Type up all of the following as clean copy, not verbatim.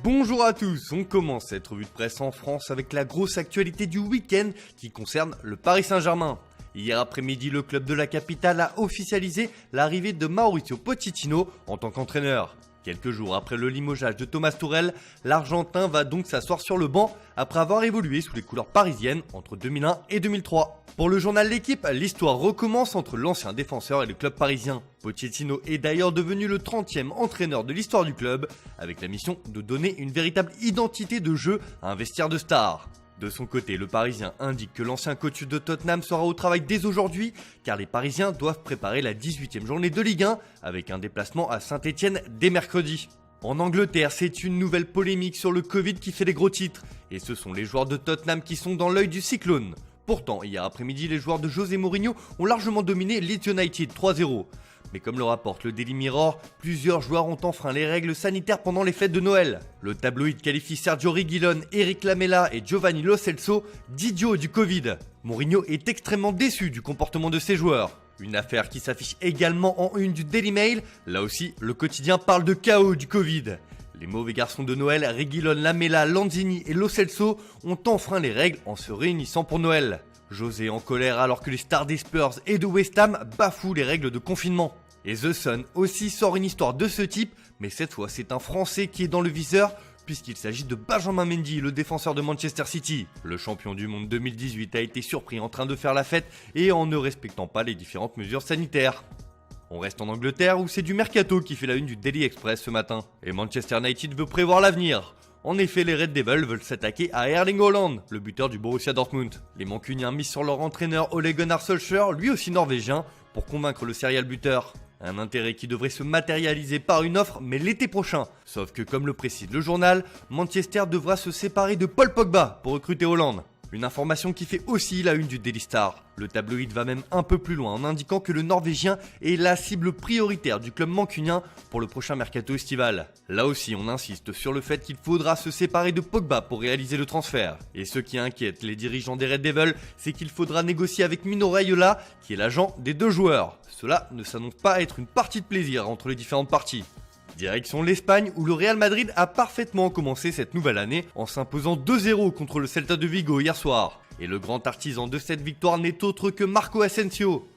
Bonjour à tous, on commence cette revue de presse en France avec la grosse actualité du week-end qui concerne le Paris Saint-Germain. Hier après-midi, le club de la capitale a officialisé l'arrivée de Mauricio Pochettino en tant qu'entraîneur. Quelques jours après le limogeage de Thomas Tuchel, l'Argentin va donc s'asseoir sur le banc après avoir évolué sous les couleurs parisiennes entre 2001 et 2003. Pour le journal L'Équipe, l'histoire recommence entre l'ancien défenseur et le club parisien. Pochettino est d'ailleurs devenu le 30e entraîneur de l'histoire du club, avec la mission de donner une véritable identité de jeu à un vestiaire de stars. De son côté, le Parisien indique que l'ancien coach de Tottenham sera au travail dès aujourd'hui, car les Parisiens doivent préparer la 18e journée de Ligue 1, avec un déplacement à Saint-Etienne dès mercredi. En Angleterre, c'est une nouvelle polémique sur le Covid qui fait les gros titres, et ce sont les joueurs de Tottenham qui sont dans l'œil du cyclone. Pourtant, hier après-midi, les joueurs de José Mourinho ont largement dominé Leeds United 3-0. Mais comme le rapporte le Daily Mirror, plusieurs joueurs ont enfreint les règles sanitaires pendant les fêtes de Noël. Le tabloïd qualifie Sergio Reguilón, Eric Lamela et Giovanni Lo Celso d'idiots du Covid. Mourinho est extrêmement déçu du comportement de ses joueurs. Une affaire qui s'affiche également en une du Daily Mail. Là aussi, le quotidien parle de chaos du Covid. Les mauvais garçons de Noël, Reguilón, Lamela, Lanzini et Lo Celso ont enfreint les règles en se réunissant pour Noël. José en colère alors que les stars des Spurs et de West Ham bafouent les règles de confinement. Et The Sun aussi sort une histoire de ce type, mais cette fois c'est un Français qui est dans le viseur, puisqu'il s'agit de Benjamin Mendy, le défenseur de Manchester City. Le champion du monde 2018 a été surpris en train de faire la fête et en ne respectant pas les différentes mesures sanitaires. On reste en Angleterre où c'est du mercato qui fait la une du Daily Express ce matin. Et Manchester United veut prévoir l'avenir. En effet, les Red Devils veulent s'attaquer à Erling Haaland, le buteur du Borussia Dortmund. Les Mancuniens misent sur leur entraîneur Ole Gunnar Solskjaer, lui aussi norvégien, pour convaincre le serial buteur. Un intérêt qui devrait se matérialiser par une offre, mais l'été prochain. Sauf que comme le précise le journal, Manchester devra se séparer de Paul Pogba pour recruter Haaland. Une information qui fait aussi la une du Daily Star. Le tabloïd va même un peu plus loin en indiquant que le Norvégien est la cible prioritaire du club mancunien pour le prochain mercato estival. Là aussi, on insiste sur le fait qu'il faudra se séparer de Pogba pour réaliser le transfert. Et ce qui inquiète les dirigeants des Red Devils, c'est qu'il faudra négocier avec Mino Raiola, qui est l'agent des deux joueurs. Cela ne s'annonce pas être une partie de plaisir entre les différentes parties. Direction l'Espagne où le Real Madrid a parfaitement commencé cette nouvelle année en s'imposant 2-0 contre le Celta de Vigo hier soir. Et le grand artisan de cette victoire n'est autre que Marco Asensio.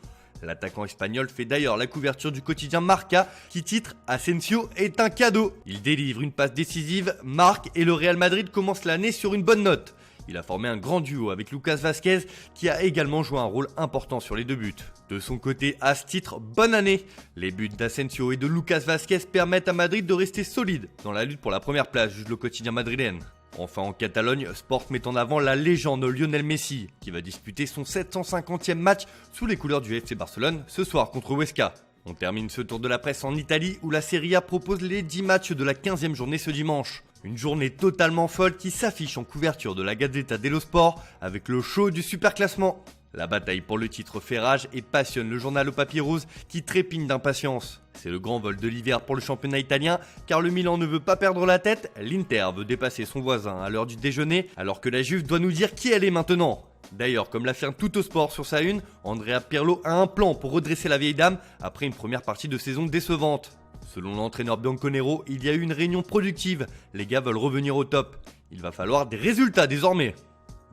L'attaquant espagnol fait d'ailleurs la couverture du quotidien Marca qui titre « Asensio est un cadeau ». Il délivre une passe décisive, marque et le Real Madrid commence l'année sur une bonne note. Il a formé un grand duo avec Lucas Vázquez qui a également joué un rôle important sur les deux buts. De son côté, As titre bonne année. Les buts d'Asensio et de Lucas Vázquez permettent à Madrid de rester solide dans la lutte pour la première place, juge le quotidien madrilène. Enfin en Catalogne, Sport met en avant la légende Lionel Messi qui va disputer son 750e match sous les couleurs du FC Barcelone ce soir contre Huesca. On termine ce tour de la presse en Italie où la Serie A propose les 10 matchs de la 15e journée ce dimanche. Une journée totalement folle qui s'affiche en couverture de la Gazzetta dello Sport avec le show du superclassement. La bataille pour le titre fait rage et passionne le journal au papier rose qui trépigne d'impatience. C'est le grand vol de l'hiver pour le championnat italien car le Milan ne veut pas perdre la tête, l'Inter veut dépasser son voisin à l'heure du déjeuner alors que la Juve doit nous dire qui elle est maintenant. D'ailleurs, comme l'affirme Tuttosport sur sa une, Andrea Pirlo a un plan pour redresser la vieille dame après une première partie de saison décevante. Selon l'entraîneur Bianconero, il y a eu une réunion productive, les gars veulent revenir au top. Il va falloir des résultats désormais.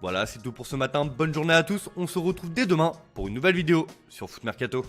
Voilà, c'est tout pour ce matin, bonne journée à tous, on se retrouve dès demain pour une nouvelle vidéo sur Foot Mercato.